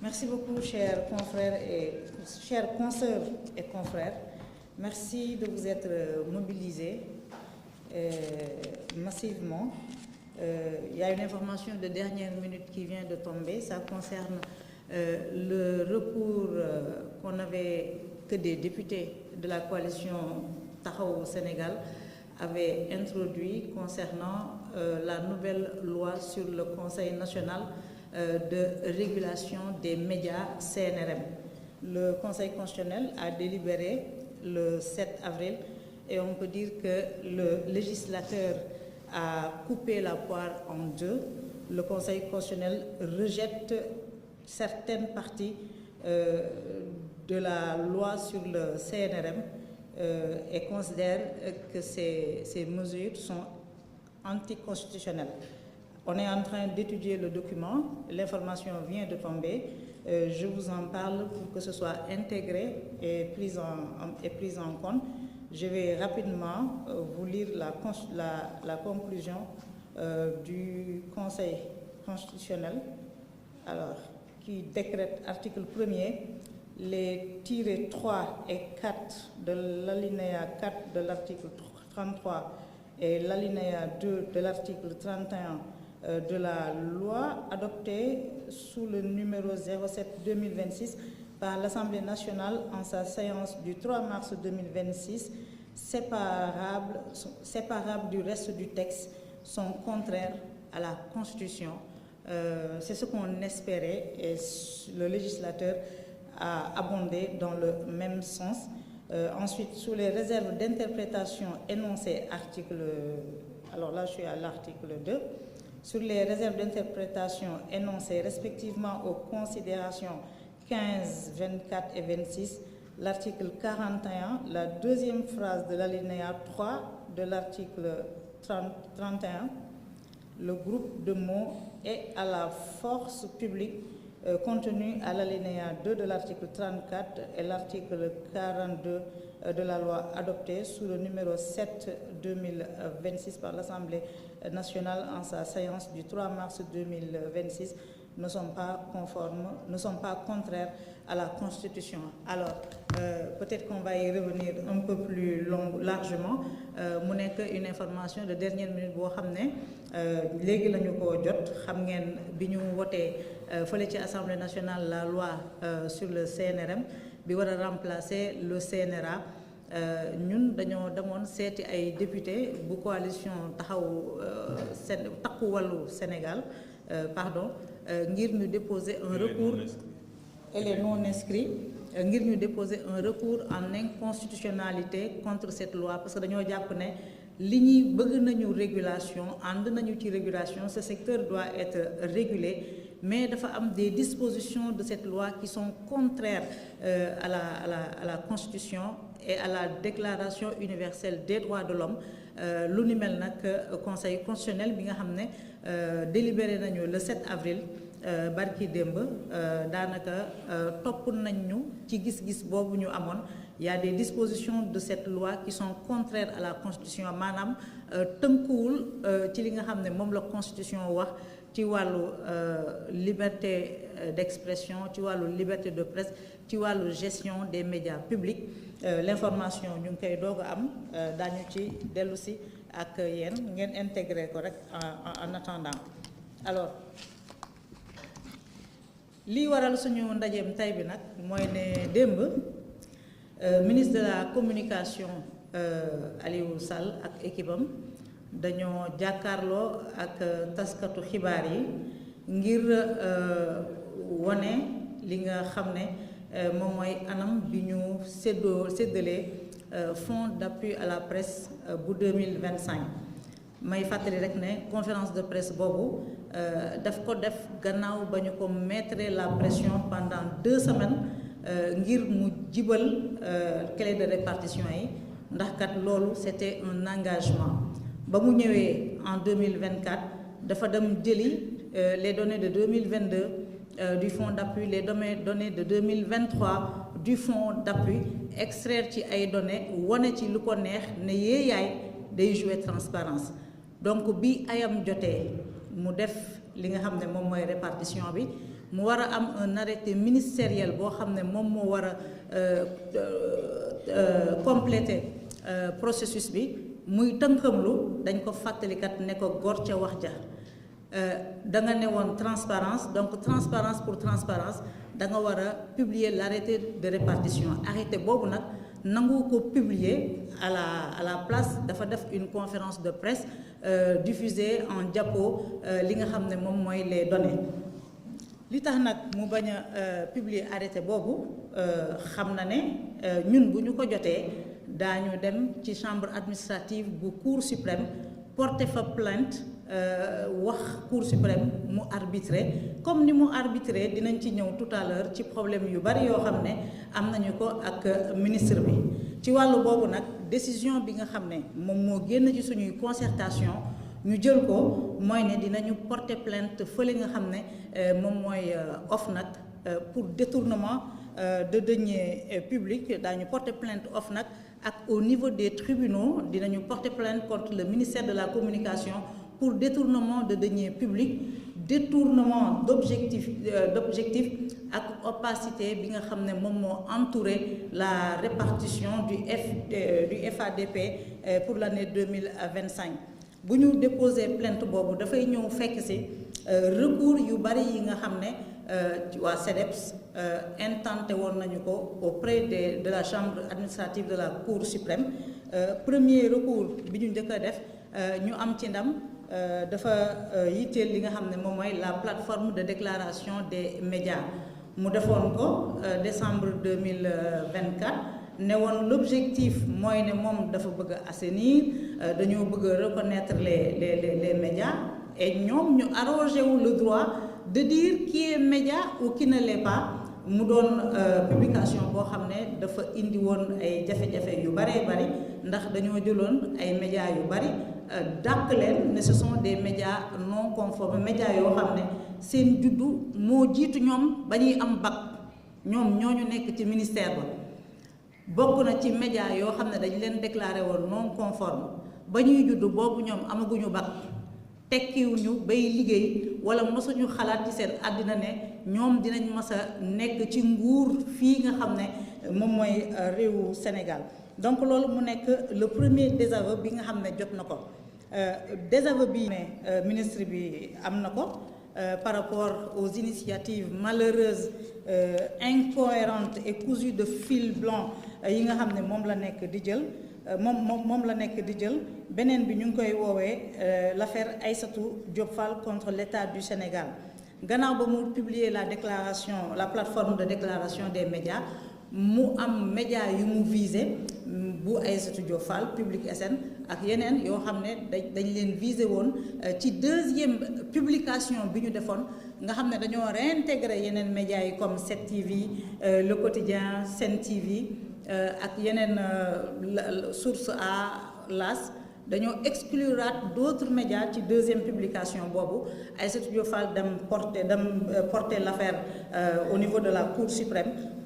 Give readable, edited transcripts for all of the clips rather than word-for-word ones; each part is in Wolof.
Merci beaucoup, chers confrères et chères consoeurs et confrères. Merci de vous être mobilisés massivement. Il y a une information de dernière minute qui vient de tomber. Ça concerne le recours que des députés de la coalition Taxawu Sénégal avaient introduit concernant la nouvelle loi sur le Conseil national de régulation des médias CNRM. Le Conseil constitutionnel a délibéré le 7 avril et on peut dire que le législateur a coupé la poire en deux. Le Conseil constitutionnel rejette certaines parties de la loi sur le CNRM et considère que ces mesures sont anticonstitutionnelles. On est en train d'étudier le document, l'information vient de tomber, je vous en parle pour que ce soit intégré et pris en compte. Je vais rapidement vous lire la conclusion du Conseil constitutionnel, alors, qui décrète, article 1er, les tirés 3 et 4 de l'alinéa 4 de l'article 33 et l'alinéa 2 de l'article 31 de la loi adoptée sous le numéro 07-2026 par l'Assemblée nationale en sa séance du 3 mars 2026, séparables du reste du texte, sont contraires à la Constitution. C'est ce qu'on espérait et le législateur a abondé dans le même sens. Ensuite, sous les réserves d'interprétation énoncées, alors là je suis à l'article 2, sur les réserves d'interprétation énoncées respectivement aux considérations 15, 24 et 26, l'article 41, la deuxième phrase de l'alinéa 3 de l'article 31, le groupe de mots et à la force publique contenu à l'alinéa 2 de l'article 34 et l'article 42 de la loi adoptée sous le numéro 7-2026 par l'Assemblée nationale en sa séance du 3 mars 2026 ne sont pas conformes, ne sont pas contraires à la Constitution. Alors, peut-être qu'on va y revenir un peu plus largement. Mu nekk une information de dernière minute boo xam ne léegi la ñu ko jot xam ngeen bi ñu wotee fële ci Assemblée nationale la loi sur le CNRM bi war a remplacer le CNRA. Ñun dañoo demoon seeti ay député bu coalition Takku Wallu Sénégal ngir ñu déposer un recours et les non inscrits ngir ñu déposer un recours en inconstitutionnalité contre cette loi parce que dañoo jàpp ne li ñuy bëgg nañu régulation ànd nañu ci régulation, ce secteur doit être régulé, mais dafa am des dispositions de cette loi qui sont contraires à la Constitution et à la Déclaration universelle des droits de l'homme. Lu ni mel nag Conseil constitutionnel bi nga xam ne délibéré nañu le 7 avril barki démb daanaka topp nañ ñu ci gis-gis boobu ñu amoon. Il y a des dispositions de cette loi qui sont contraires à la Constitution maanaam tënkuwul ci li nga xam ne moom la Constitution wax ci wàllu liberté d'expression, ci wàllu liberté de presse, ci wàllu gestion des médias publics. L'information ñu ngi koy doog a am daañu ci dellu si ak yéen ngeen intégré ko rek en attendant. Alors lii waral suñu ndajeem tay bi nag mooy ne démb ministre de la communication Aliou Sall ak équipe am dañoo jàkkaarloo ak taskatu xibaar yi ngir wone li nga xam ne moom mooy anam bi ñu séddalee fonds d'appui à la presse bu 2025. may fàttali rek ne conférence de presse boobu daf ko def gannaaw ba ñu ko mettre la pression pendant 2 semaines ngir mu jibal clé de répartition yi ndax kat loolu c'était un engagement. Ba mu ñëwee en 2024 dafa dem jëli les données de 2022 du fonds d'appui, les données de 2023 du fonds d'appui, extraire ci ay données wane ci lu ko neex ne yéeyaay day jouer transparence. Donc bi ayam jotee mu def li nga xam ne moom mooy répartition bi mu war a am un arrêté ministériel boo xam ne moom moo war a compléter processus bi muy tënkamlu dañ ko fàttalikat ne ko gor ca wax ja da nga ne woon transparence donc transparence pour transparence da nga war a publier l'arrêté de répartition arrêté boobu nag nangu ko publier à la place dafa def une conférence de presse diffusée en diapo li nga xam ne moom mooy les données li tax nag mu bañ a publier arrêté boobu xam na ne ñun bu ñu ko jotee daañu dem ci chambre administrative bu cour suprême porter fa plainte wax cour suprême mu arbitrer comme ni mu arbitrer dinañ ci ñëw tout à l'heure ci problème yu bari yoo xam ne am nañu ko ak ministre bi ci wàllu boobu nag décision bi nga xam ne moom moo génn ci suñuy concertation ñu jël ko mooy ne dinañu porter plainte fële nga xam ne moom mooy OFNAC pour détournement de deniers publics daañu porter plainte OFNAC ak au niveau des tribunaux dinañu porter plainte contre le ministère de la communication pour détournement de deniers publics détournement d'objectifs ak opacité bi nga xam ne moom moo entouré la répartition du FADP pour l'année 2025 bu ñu déposer plainte boobu dafay ñëw fekk ci recours yu bari yi nga xam ne waa CDEPS intenté woon nañu ko auprès de la chambre administrative de la cour suprême premier recours bi ñu njëkk a def ñu am ci ndam dafa yitteel li nga xam ne moom mooy la plateforme de déclaration des médias mu defoon ko décembre 2024 ne woon l'objectif mooy ne moom dafa bëgg a assainir dañoo bëgg a reconnaître les médias et ñoom ñu arrogé wu le droit de dire qui est média ou qui ne l'est pas mu doon publication boo xam ne dafa indi woon ay jafe-jafe yu baree bari ndax dañoo jëloon ay médias yu bari dàq leen ne ce sont des médias non conformes médias yoo xam ne seen juddu moo jiitu ñoom ba ñuy am bac ñoom ñooñu nekk ci ministère ba bokk na ci médias yoo xam ne dañ leen déclaré woon non conforme ba ñuy juddu boobu ñoom amaguñu bac tekkiwuñu bay liggéey wala mosuñu xalaat ci seen àddina ne ñoom dinañ mas a nekk ci nguur fii nga xam ne moom mooy réewu Sénégal donc loolu mu nekk le premier désaveu bi nga xam ne jot na ko désaveu bi ne ministre bi am na ko par rapport aux initiatives malheureuses incohérentes et cousues de fil blanc yi nga xam ne moom la nekk di jël moom la nekk di jël beneen bi ñu ngi koy woowee l'affaire Aïssatou Diop Fall contre l'État du Sénégal gannaaw ba mu publier la plateforme de déclaration des médias mu am médias yu mu visé bu Aïssatou Diop Fall Public SN ak yeneen yoo xam ne dañ leen visé woon ci deuxième publication bi ñu defoon nga xam ne dañoo réintégrer yeneen médias yi comme 7TV Le Quotidien Sen TV ak yeneen Source A L'As dañoo excluraat d'autres médias ci deuxième publication boobu Aïssatou Diop Fall dem porter l'affaire au niveau de la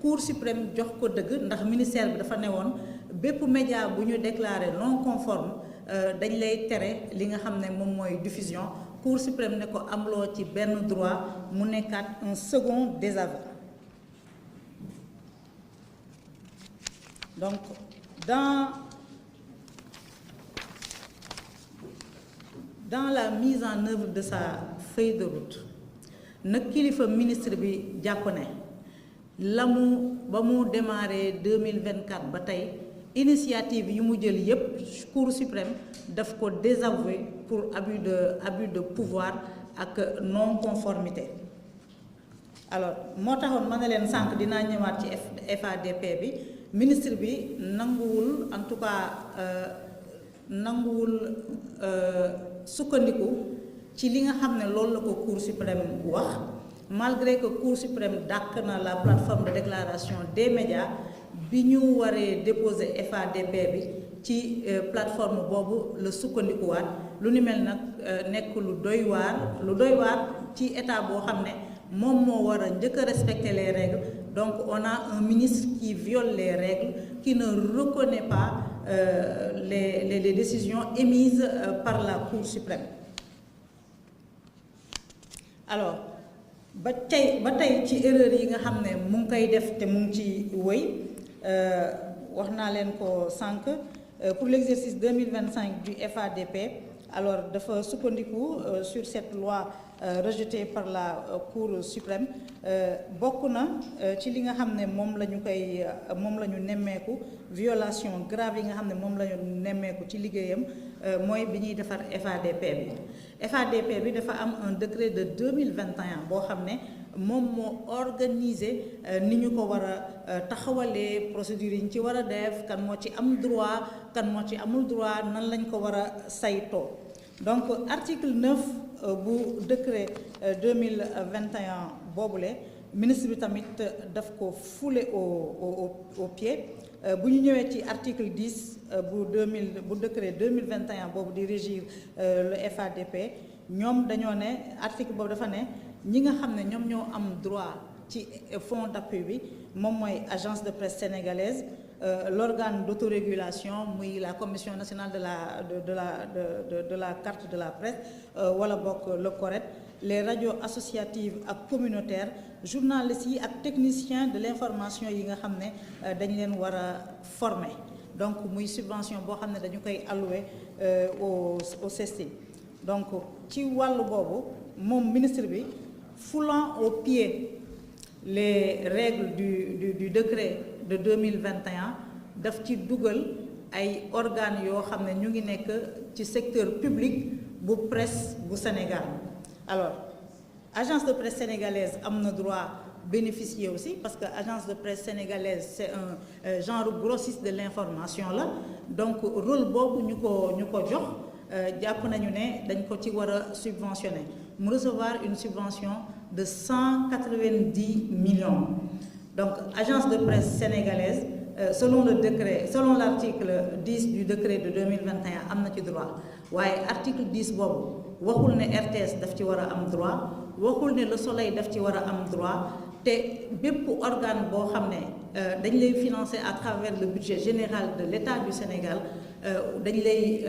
Cour suprême jox ko dëgg ndax ministère bi dafa newoon bépp média bu ñu déclaré non conforme dañ lay tere li nga xam ne moom mooy diffusion Cour suprême ne ko amloo ci benn droit mu nekkaat un second désaveu. Donc dans la mise en œuvre de sa feuille de route nag kilifa ministre bi jàpp ne la mu ba mu démarré 2024 ba tey initiative yi mu jël yépp Cour suprême daf ko désavouer pour abus de pouvoir ak non conformité. Alors moo taxoon ma ne leen sànq dinaa ñëwaat ci FADP bi ministre bi nanguwul en tout cas nanguwul sukkandiku ci li nga xam ne loolu la ko Cour suprême wax malgré que Cour suprême dàq na la plateforme de déclaration des médias bi ñu waree déposer FADP bi ci plateforme boobu la sukkandikuwaat lu ni mel nag nekk lu doy waar ci état boo xam ne moom moo war a njëkk a respecter les règles donc on a un ministre qui viole les règles qui ne reconnaît pas les décisions émises par la Cour suprême. Alors ba tey ci erreur yi nga xam ne mu ngi koy def te mu ngi ci wëy wax naa leen ko sànq pour l'exercice 2025 du FADP alors dafa sukkandiku sur cette loi rejetée par la Cour suprême bokk na ci li nga xam ne moom la ñu nemmeeku violation grave yi nga xam ne moom la ñu nemmeeku ci liggéeyam mooy bi ñuy defar FADP bi dafa am un décret de 2021 boo xam ne moom moo organisé ni ñu ko war a taxawalee procédure yi ñu ci war a def kan moo ci am droit kan moo ci amul droit nan lañ ko war a saytoo donc article 9 bu décret 2021 boobule ministre bi tamit daf ko foulé au pied bu ñu ñëwee ci article 10 bu décret 2021 boobu di régir le FADP ñoom dañoo ne article boobu dafa ne ñi nga xam ne ñoom ñoo am droit ci fonds d'appui bi moom mooy agence de presse sénégalaise l'organe d'autorégulation muy la commission nationale de la carte de la presse wala bokk le CORED les radios associatives ak communautaires journalistes yi ak techniciens de l'information yi nga xam ne dañ leen war a former donc muy subvention boo xam ne dañu koy allouer au CESTI donc ci wàllu boobu moom ministre bi foulant au pied les règles du décret de 2021 daf ci dugal ay organes yoo xam ne ñu ngi nekk ci secteur public bu presse bu Sénégal alors agence de presse sénégalaise am na droit bénéficier aussi parce que agence de presse sénégalaise c'est un genre grossiste de l'information la donc rôle boobu ñu ko jox jàpp nañu ne dañ ko ci war a subventionner mu recevoir une subvention de 190 millions donc agence de presse sénégalaise selon l'article 10 du décret de 2021 am na ci droit waaye article 10 boobu waxul ne RTS daf ci war a am droit waxul ne Le Soleil daf ci war a am droit te bépp organe boo xam ne dañ lay financer à travers le budget général de l'État du Sénégal dañ lay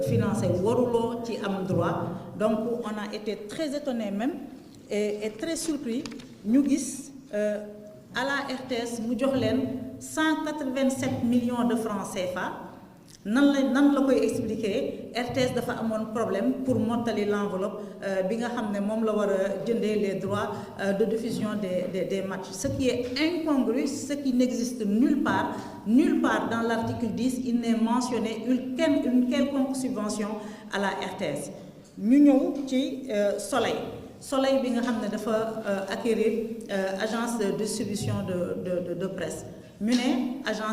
financer waruloo ci am droit donc on a été très étonnés même et très surpris ñu gis à la RTS mu jox leen 187 millions de francs CFA nan la koy expliquer RTS dafa amoon problème pour mottali l'enveloppe bi nga xam ne moom la war a jëndee les droits de diffusion des matchs ce qui est incongru ce qui n'existe nulle part dans l'article 10 il n'est mentionné une quelconque subvention à la RTS ñu ñëw ci Soleil bi nga xam ne dafa acquérir agence de distribution de presse ñu ne agence